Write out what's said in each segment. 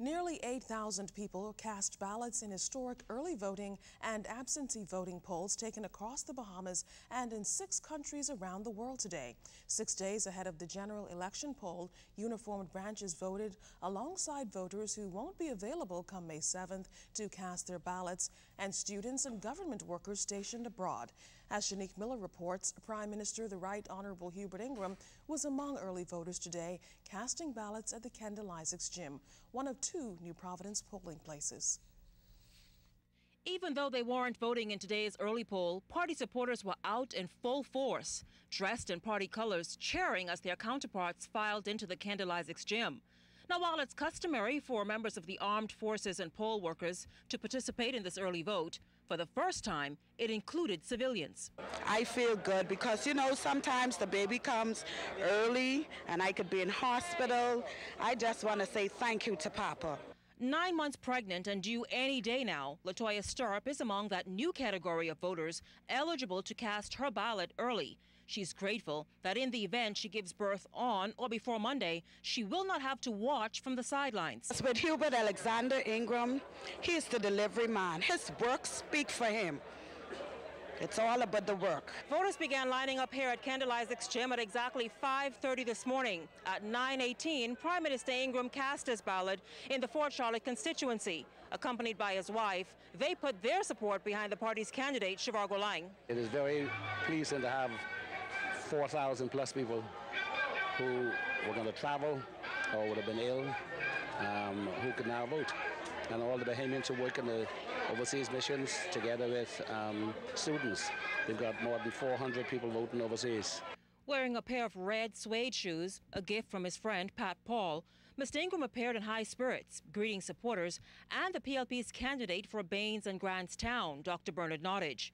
Nearly 8,000 people cast ballots in historic early voting and absentee voting polls taken across the Bahamas and in 6 countries around the world today. 6 days ahead of the general election poll, uniformed branches voted alongside voters who won't be available come May 7th to cast their ballots, and students and government workers stationed abroad. As Shanique Miller reports, Prime Minister the Right Honorable Hubert Ingraham was among early voters today, casting ballots at the Kendall Isaacs Gym, one of 2 New Providence polling places. Even though they weren't voting in today's early poll, party supporters were out in full force, dressed in party colors, cheering as their counterparts filed into the Kendall Isaacs Gym. Now, while it's customary for members of the armed forces and poll workers to participate in this early vote, for the first time, it included civilians. I feel good because, sometimes the baby comes early and I could be in hospital. I just want to say thank you to Papa. 9 months pregnant and due any day now, Latoya Stirrup is among that new category of voters eligible to cast her ballot early. She's grateful that in the event she gives birth on or before Monday, she will not have to watch from the sidelines. With Hubert Alexander Ingraham, he's the delivery man. His work speaks for him. It's all about the work. Voters began lining up here at Kendall Isaacs Gym at exactly 5:30 this morning. At 9:18, Prime Minister Ingraham cast his ballot in the Fort Charlotte constituency. Accompanied by his wife, they put their support behind the party's candidate, Shivargo Lang. It is very pleasing to have 4,000 plus people who were going to travel or would have been ill, who could now vote. And all the Bahamians who work in the overseas missions together with students. We've got more than 400 people voting overseas. Wearing a pair of red suede shoes, a gift from his friend Pat Paul, Mr. Ingraham appeared in high spirits, greeting supporters and the PLP's candidate for Baines and Grants Town, Dr. Bernard Nottage.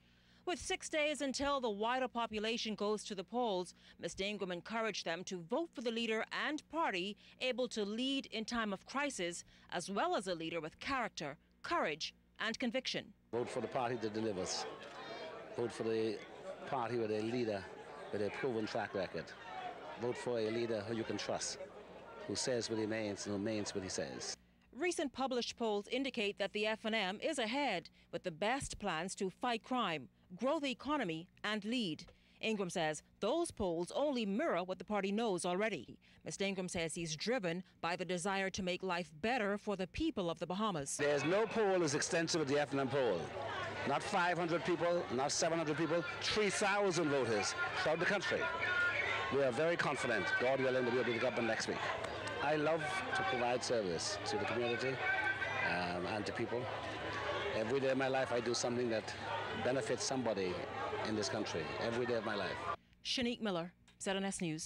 With 6 days until the wider population goes to the polls, Mr. Ingraham encouraged them to vote for the leader and party able to lead in time of crisis, as well as a leader with character, courage and conviction. Vote for the party that delivers. Vote for the party with a leader with a proven track record. Vote for a leader who you can trust, who says what he means and who means what he says. Recent published polls indicate that the F&M is ahead with the best plans to fight crime, grow the economy and lead. Ingraham says those polls only mirror what the party knows already. Mr. Ingraham says he's driven by the desire to make life better for the people of the Bahamas. There's no poll as extensive as the F&M poll. Not 500 people, not 700 people, 3,000 voters throughout the country. We are very confident, God willing, that we'll be the government next week. I love to provide service to the community and to people. Every day of my life I do something that benefits somebody in this country. Every day of my life. Shanique Miller, ZNS News.